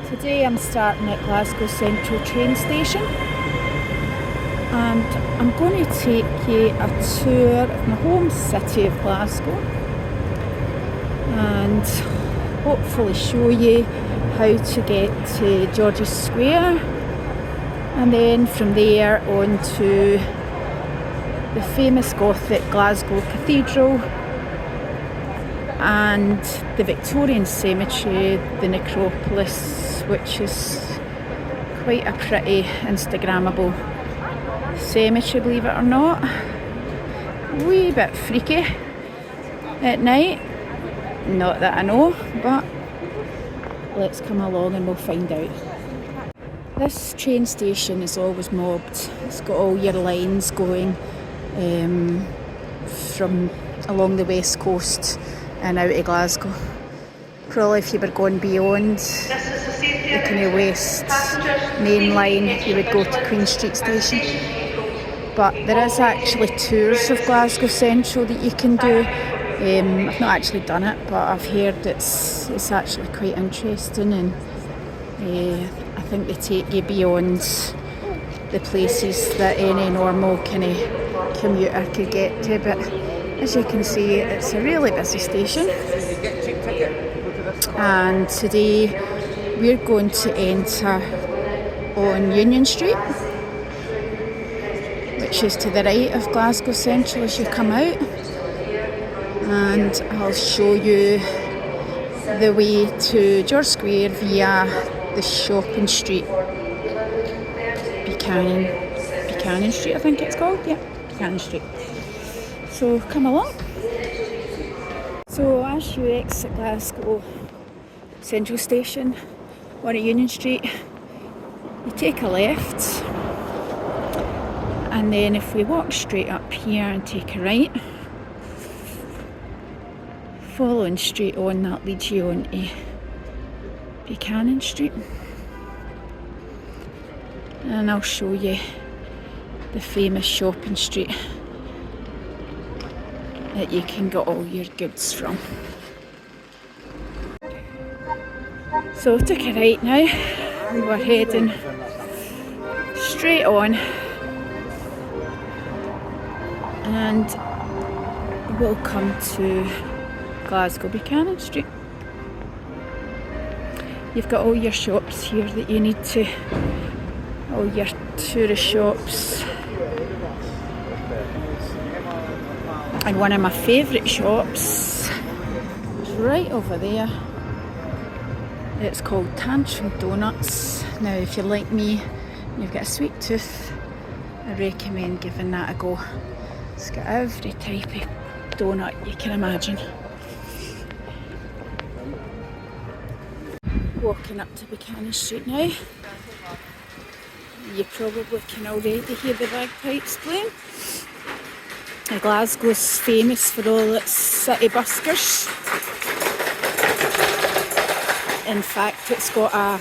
Today I'm starting at Glasgow Central train station and I'm going to take you a tour of my home city of Glasgow and hopefully show you how to get to George's Square, and then from there on to the famous Gothic Glasgow Cathedral and the Victorian cemetery, the necropolis, which is quite a pretty Instagrammable cemetery, believe it or not. A wee bit freaky at night, not that I know, but let's come along and we'll find out. This train station is always mobbed. It's got all your lines going from along the west coast and out of Glasgow. Probably if you were going beyond the kind of west main line, you would go to Queen Street station. But there is actually tours of Glasgow Central that you can do. I've not actually done it, but I've heard it's actually quite interesting, and I think they take you beyond the places that any normal kind of commuter could get to. But as you can see, it's a really busy station, and today we're going to enter on Union Street, which is to the right of Glasgow Central as you come out, and I'll show you the way to George Square via the shopping street, Buchanan Street I think it's called, yeah, Buchanan Street. So come along. So as you exit Glasgow Central Station or at Union Street, you take a left, and then if we walk straight up here and take a right, following straight on, that leads you on to Buchanan Street, and I'll show you the famous shopping street that you can get all your goods from. So took a right now, and we're heading straight on, and we'll come to Glasgow Buchanan Street. You've got all your shops here that you need to, all your tourist shops. And one of my favourite shops is right over there. It's called Tantrum Donuts. Now if you're like me, you've got a sweet tooth, I recommend giving that a go. It's got every type of donut you can imagine. Walking up to Buchanan Street now. You probably can already hear the bagpipes playing. Glasgow's famous for all its city buskers. In fact, it's got a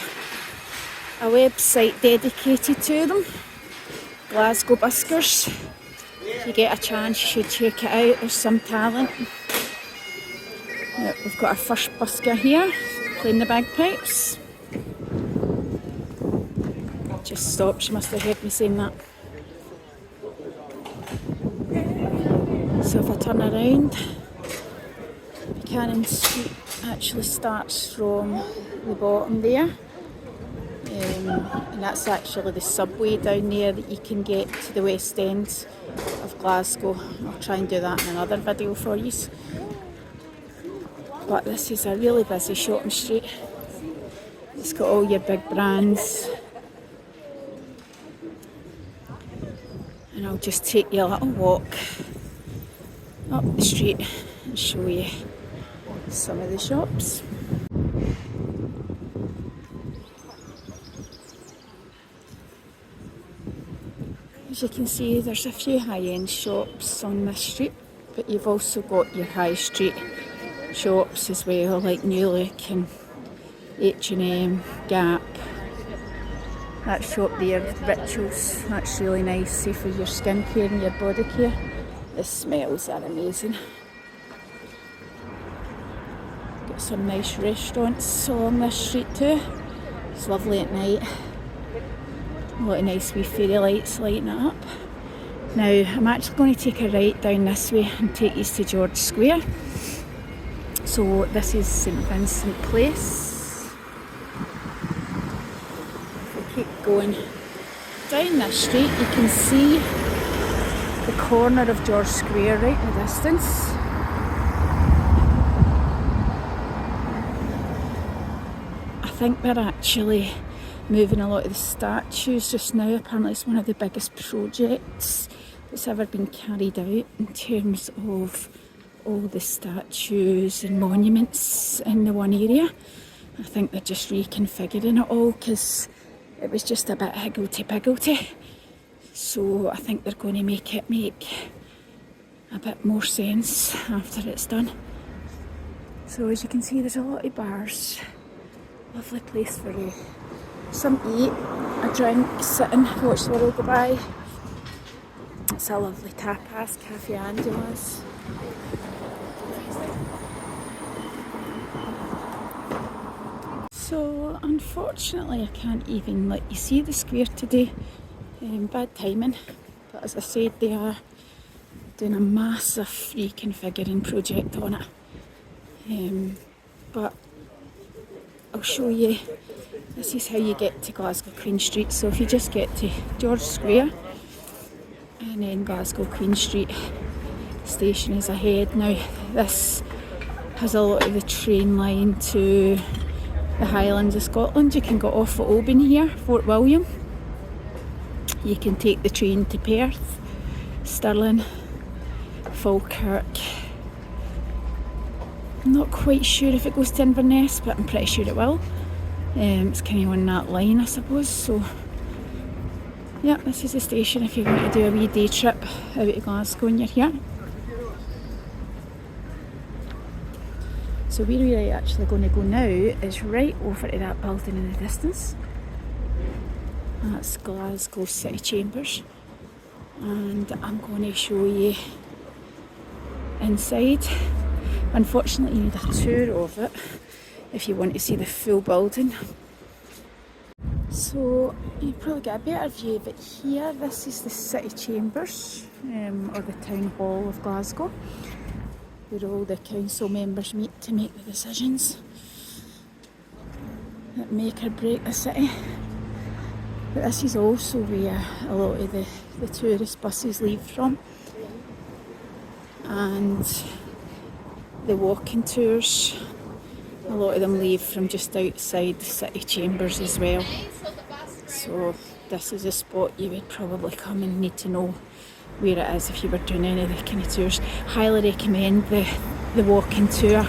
website dedicated to them, Glasgow Buskers. If you get a chance, you should check it out. There's some talent. Yep, we've got our first busker here, playing the bagpipes. Just stopped, she must have heard me saying that. So if I turn around, Buchanan Street actually starts from the bottom there. And that's actually the subway down there that you can get to the West End of Glasgow. I'll try and do that in another video for you. But this is a really busy shopping street. It's got all your big brands. And I'll just take you a little walk up the street and show you some of the shops. As you can see, there's a few high-end shops on this street, but you've also got your high street shops as well, like New Look and H&M, Gap. That shop there, Rituals, that's really nice, say for your skincare and your body care. The smells are amazing. Got some nice restaurants along this street too. It's lovely at night. A lot of nice wee fairy lights lighting it up. Now I'm actually going to take a right down this way and take you to George Square. So this is St Vincent Place. If we keep going down this street, you can see the corner of George Square right in the distance. I think they're actually moving a lot of the statues just now. Apparently it's one of the biggest projects that's ever been carried out in terms of all the statues and monuments in the one area. I think they're just reconfiguring it all because it was just a bit higgledy-piggledy. So I think they're going to make it make a bit more sense after it's done. So as you can see, there's a lot of bars. Lovely place for some eat, a drink, sit and watch the world go by. It's a lovely tapas, Cafe Angela's. So unfortunately I can't even let you see the square today. Bad timing, but as I said, they are doing a massive reconfiguring project on it. But I'll show you. This is how you get to Glasgow Queen Street. So if you just get to George Square and then Glasgow Queen Street station is ahead. Now this has a lot of the train line to the Highlands of Scotland. You can get off at Oban here, Fort William. You can take the train to Perth, Stirling, Falkirk. I'm not quite sure if it goes to Inverness, but I'm pretty sure it will. It's kind of on that line, I suppose. So, yeah, this is the station if you're going to do a wee day trip out of Glasgow and you're here. So where we're actually going to go now is right over to that building in the distance. That's Glasgow City Chambers, and I'm going to show you inside. Unfortunately, you need a tour of it if you want to see the full building. So you probably get a better view of it here. This is the City Chambers, or the Town Hall of Glasgow, where all the council members meet to make the decisions that make or break the city. But this is also where a lot of the tourist buses leave from, and the walking tours, a lot of them leave from just outside the city chambers as well. So this is a spot you would probably come and need to know where it is if you were doing any of the kind of tours. Highly recommend the walking tour.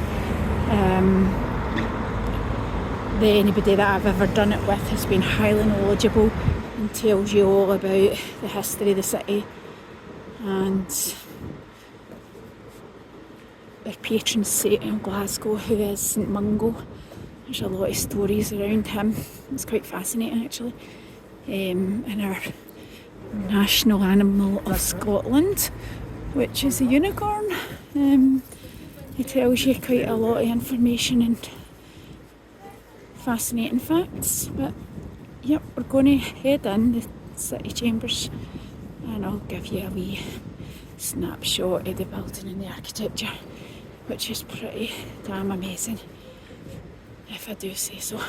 Anybody that I've ever done it with has been highly knowledgeable and tells you all about the history of the city and their patron saint in Glasgow, who is St Mungo. There's a lot of stories around him. It's quite fascinating actually. And our national animal of Scotland, which is a unicorn. He tells you quite a lot of information and fascinating facts. But yep, we're going to head in the city chambers and I'll give you a wee snapshot of the building and the architecture, which is pretty damn amazing, if I do say so.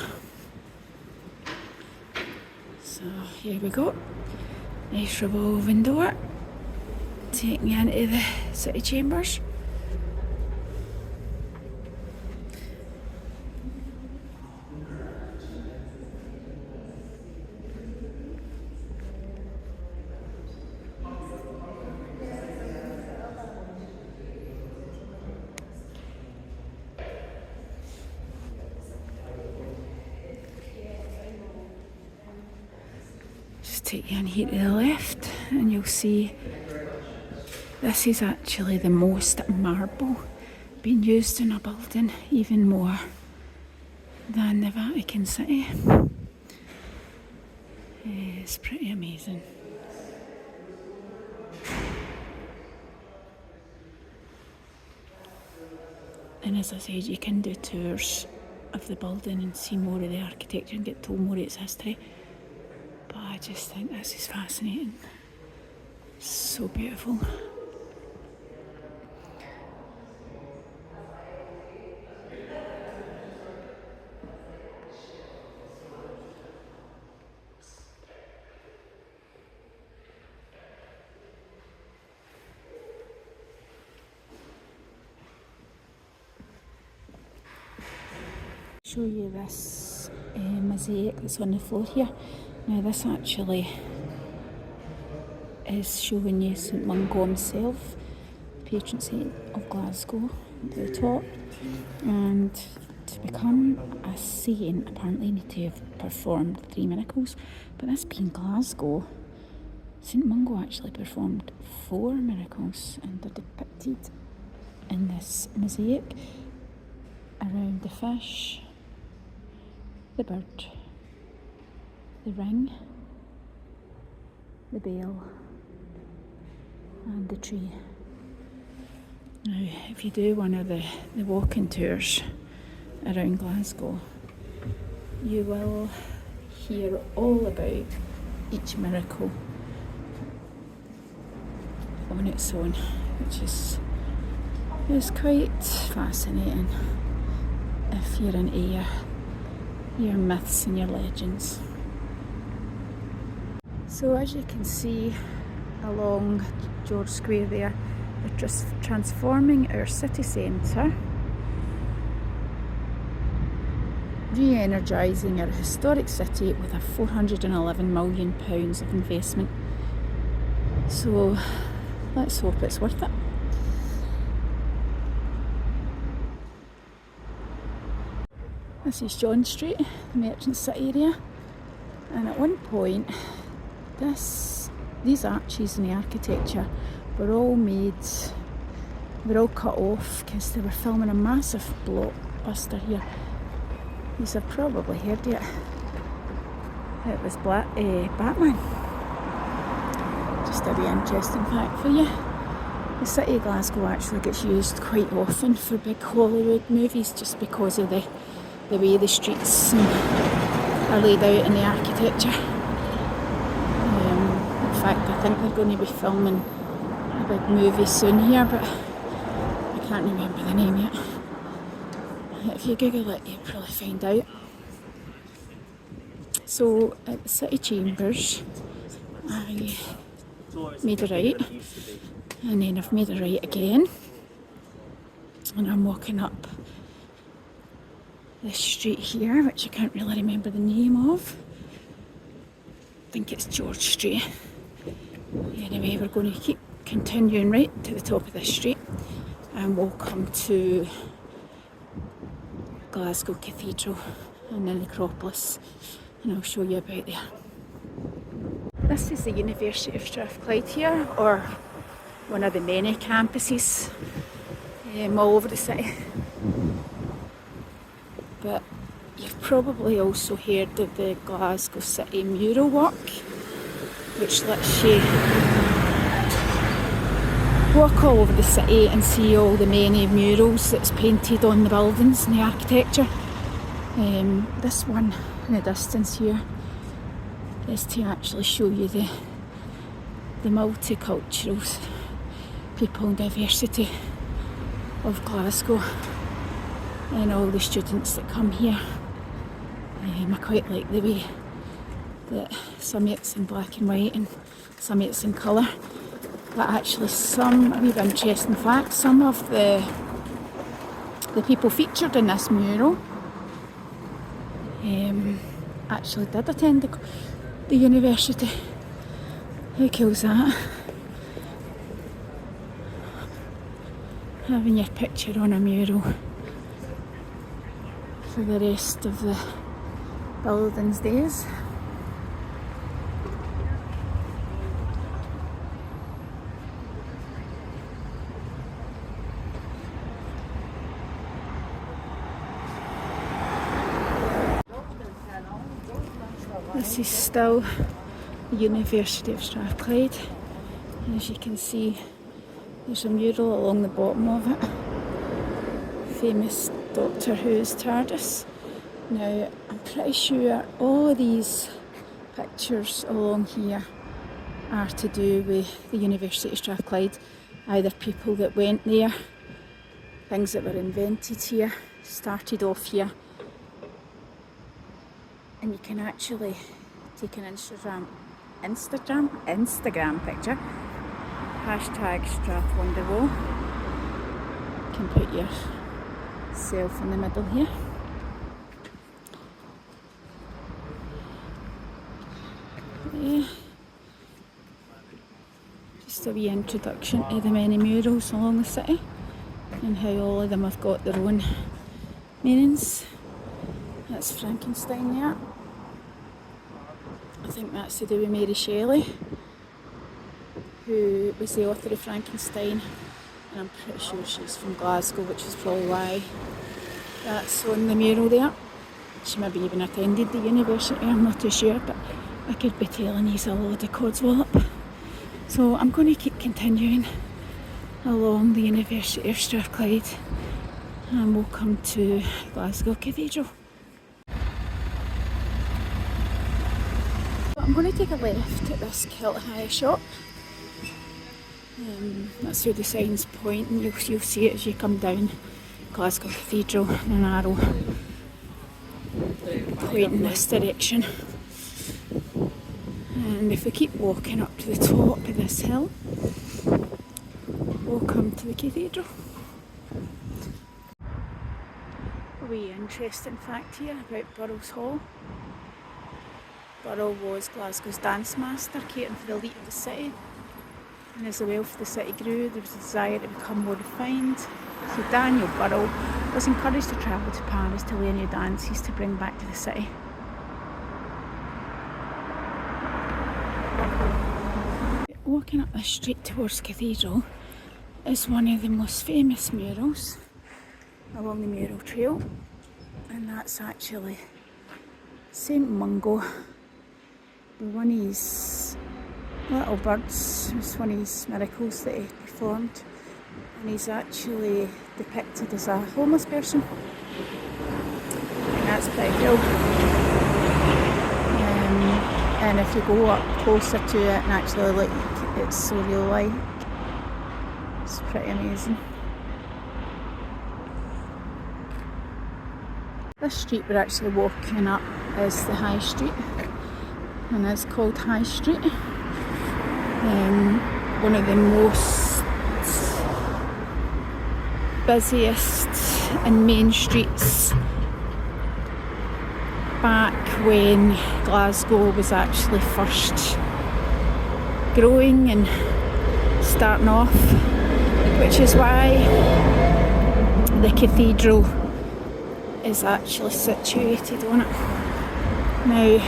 So here we go. Nice revolving door, taking you into the city chambers. Take you in here to the left and you'll see this is actually the most marble being used in a building, even more than the Vatican City. It's pretty amazing. And as I said, you can do tours of the building and see more of the architecture and get told more of its history. But I just think this is fascinating. So beautiful. Show you this mosaic that's on the floor here. Now this actually is showing you St Mungo himself, patron saint of Glasgow, at the top. And to become a saint, apparently you need to have performed 3 miracles. But this being Glasgow, St Mungo actually performed 4 miracles, and they're depicted in this mosaic around the fish, the bird, the ring, the bell, and the tree. Now, if you do one of the walking tours around Glasgow, you will hear all about each miracle on its own, which is quite fascinating if you're into your myths and your legends. So as you can see along George Square there, they're just transforming our city centre, re-energising our historic city with a £411 million of investment. So let's hope it's worth it. This is John Street, the Merchant City area, and at one point these arches and the architecture were all cut off because they were filming a massive blockbuster here. You have probably heard it. It was Batman. Just a wee interesting fact for you. The city of Glasgow actually gets used quite often for big Hollywood movies just because of the way the streets are laid out in the architecture. In fact, I think they're going to be filming a big movie soon here, but I can't remember the name yet. If you Google it, you'll probably find out. So at the City Chambers, I made a right, and then I've made a right again, and I'm walking up this street here, which I can't really remember the name of. I think it's George Street. Anyway, we're going to keep continuing right to the top of this street, and we'll come to Glasgow Cathedral and the necropolis, and I'll show you about there. This is the University of Strathclyde here, or one of the many campuses all over the city. But you've probably also heard of the Glasgow City mural walk, which lets you walk all over the city and see all the many murals that's painted on the buildings and the architecture. This one in the distance here is to actually show you the multicultural people and diversity of Glasgow and all the students that come here. I quite like the way that some of it's in black and white and some of it's in colour. But actually a wee bit interesting fact, some of the people featured in this mural actually did attend the university. How cool is that? Having your picture on a mural for the rest of the building's days. This is still the University of Strathclyde, and as you can see there's a mural along the bottom of it. Famous Doctor Who's TARDIS. Now, I'm pretty sure all of these pictures along here are to do with the University of Strathclyde, either people that went there, things that were invented here, started off here, and you can actually take an Instagram picture, hashtag #StrathWonderWall. You can put yourself in the middle here. Yeah. Just a wee introduction to the many murals along the city and how all of them have got their own meanings. That's Frankenstein there. I think that's to do with Mary Shelley, who was the author of Frankenstein, and I'm pretty sure she's from Glasgow, which is probably why that's on the mural there. She maybe even attended the university, I'm not too sure, but I could be telling he's a load of codswallop. So I'm going to keep continuing along the University of Strathclyde and we'll come to Glasgow Cathedral. I'm going to take a left at this kilt hire shop. That's where the signs point, and you'll see it as you come down Glasgow Cathedral in an arrow pointing in this direction. And if we keep walking up to the top of this hill, we'll come to the cathedral. A wee interesting fact here about Burrell's Hall. Burrell was Glasgow's dance master, catering for the elite of the city. And as the wealth of the city grew, there was a desire to become more refined. So Daniel Burrell was encouraged to travel to Paris to learn new dances to bring back to the city. Walking up this street towards Cathedral is one of the most famous murals along the mural trail, and that's actually St Mungo with one of his little birds. It was one of his miracles that he performed, and he's actually depicted as a homeless person. And that's pretty cool. And if you go up closer to it and actually look, it's so real-like. It's pretty amazing. This street we're actually walking up is the High Street, and it's called High Street. One of the most busiest and main streets back when Glasgow was actually first growing and starting off, which is why the cathedral is actually situated on it. Now,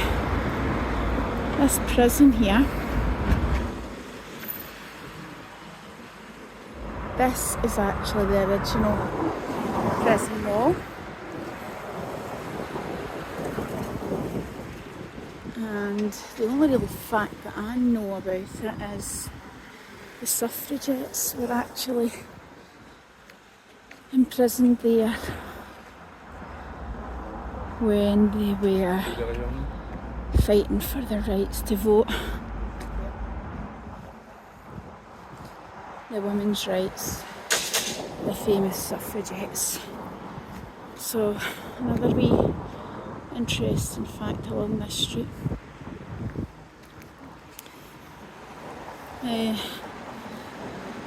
this prison here, this is actually the original prison wall. And the only real fact that I know about it is the suffragettes were actually imprisoned there when they were fighting for their rights to vote. The women's rights, the famous suffragettes. So another wee interesting fact along this street.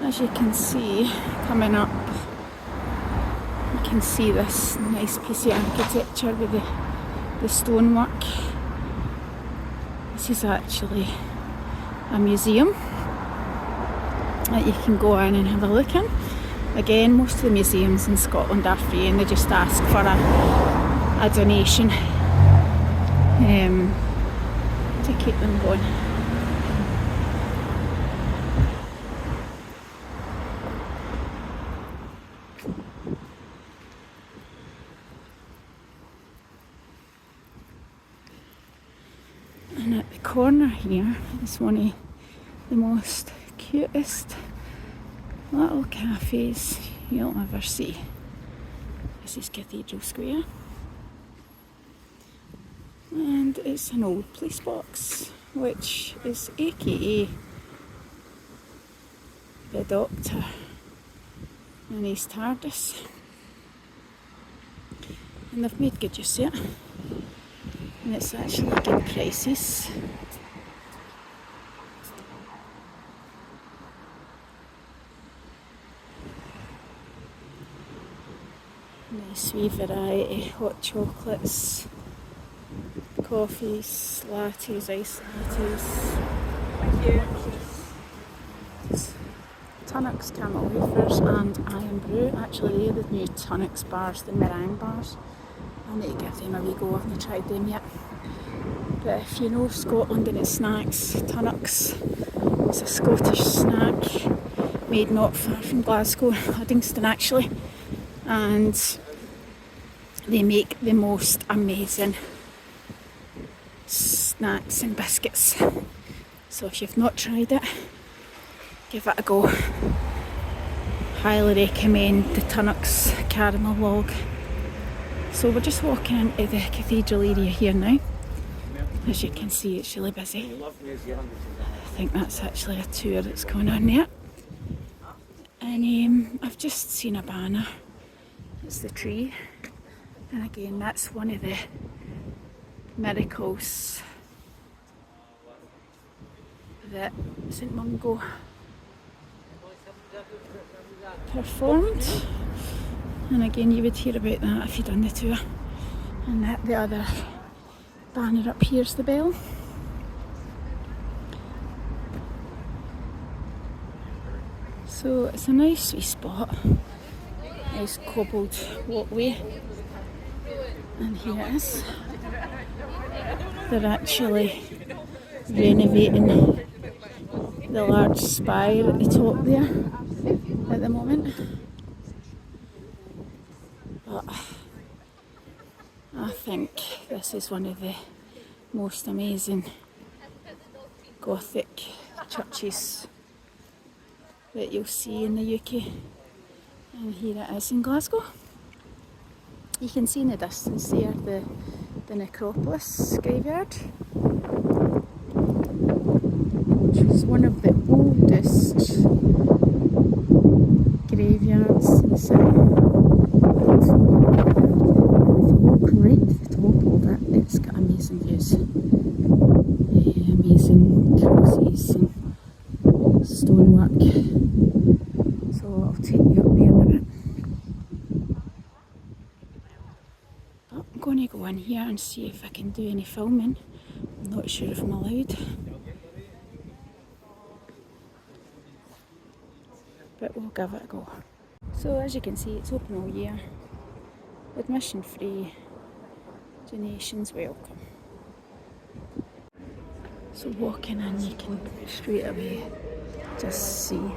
As you can see, coming up, you can see this nice piece of architecture with the stonework. This is actually a museum that you can go in and have a look in. Again, most of the museums in Scotland are free and they just ask for a donation to keep them going. And at the corner here is one of the most cutest little cafes you'll ever see. This is Cathedral Square. And it's an old police box, which is aka the Doctor and his TARDIS. And they've made good use of it. And it's actually good prices. Nice wee variety, hot chocolates, coffees, lattes, iced lattes. Thank you. Tunnocks caramel wafers and iron brew. Actually, they're the new Tunnocks bars, the meringue bars. I need to give them a wee go, I haven't tried them yet. But if you know Scotland and its snacks, Tunnocks, it's a Scottish snack made not far from Glasgow, Huddingston actually. And they make the most amazing snacks and biscuits. So if you've not tried it, give it a go. Highly recommend the Tunnocks caramel log. So we're just walking into the cathedral area here now. As you can see, it's really busy. I think that's actually a tour that's going on there. And I've just seen a banner. It's the tree. And again, that's one of the miracles that St Mungo performed. And again, you would hear about that if you'd done the tour. And that the other banner up here is the bell. So it's a nice wee spot. Nice cobbled walkway. And here it is. They're actually renovating the large spire at the top there at the moment. But I think this is one of the most amazing Gothic churches that you'll see in the UK. And here it is in Glasgow. You can see in the distance there the necropolis graveyard, which is one of the oldest graveyards in the city. And if you walk right to the top of it, it's got amazing views. Amazing crosses and stonework. So I'll take you up there in a bit. I'm going to go in here and see if I can do any filming. I'm not sure if I'm allowed. But we'll give it a go. So as you can see, it's open all year. Admission free. Donations welcome. So walking in, you can straight away just see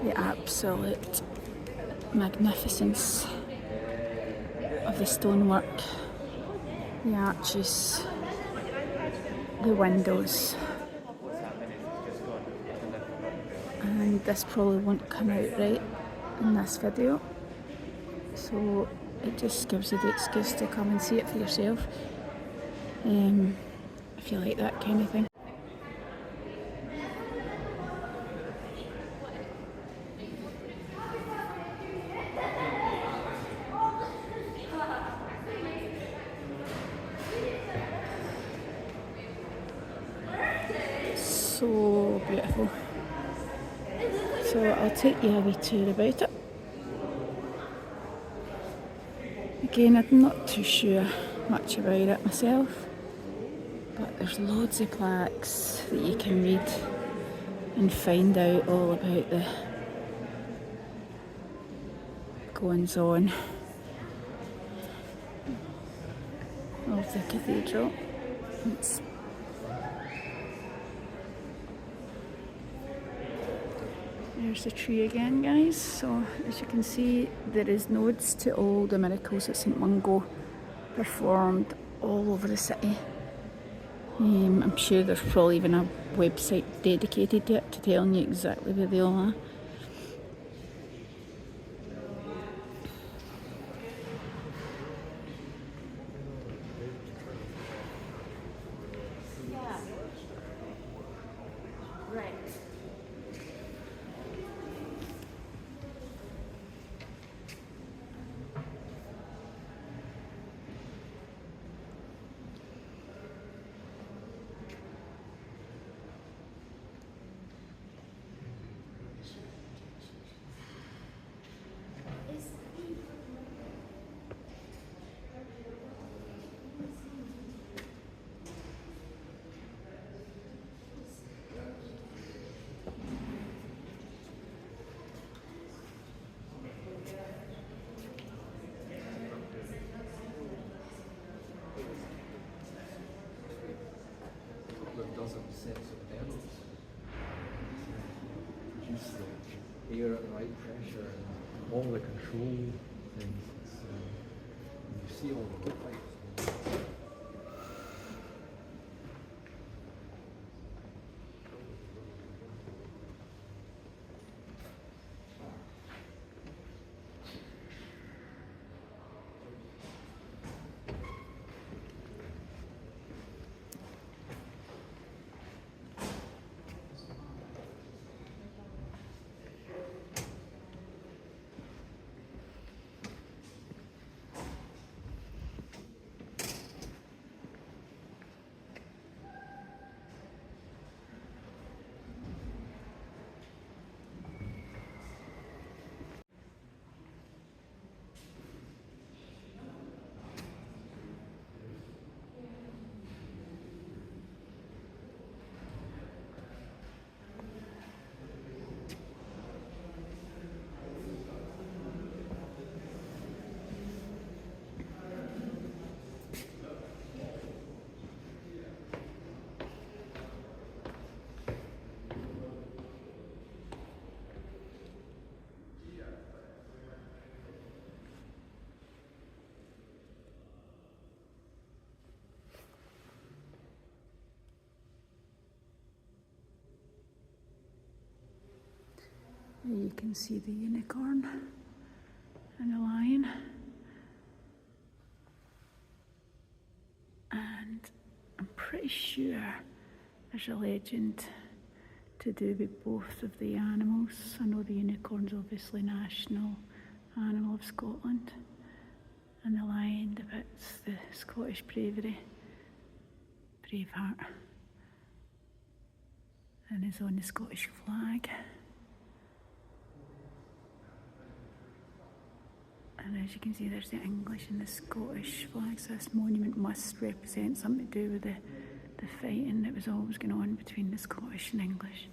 the absolute magnificence of the stonework, the arches, the windows. And this probably won't come out right in this video, so it just gives you the excuse to come and see it for yourself, if you like that kind of thing. So beautiful. So I'll take you a wee tour about it. Again, I'm not too sure much about it myself, but there's loads of plaques that you can read and find out all about the goings on of the cathedral. There's the tree again, guys. So as you can see, there is nodes to all the miracles that St Mungo performed all over the city. I'm sure there's probably even a website dedicated to it, to telling you exactly where they all are. Right. Couple of dozen sets of pedals produce the air at the right pressure and all the control things. You see all the pipes. You can see the unicorn and the lion. And I'm pretty sure there's a legend to do with both of the animals. I know the unicorn's obviously national animal of Scotland, and the lion depicts the Scottish bravery, Braveheart, and is on the Scottish flag. And as you can see, there's the English and the Scottish flags. This monument must represent something to do with the fighting that was always going on between the Scottish and English.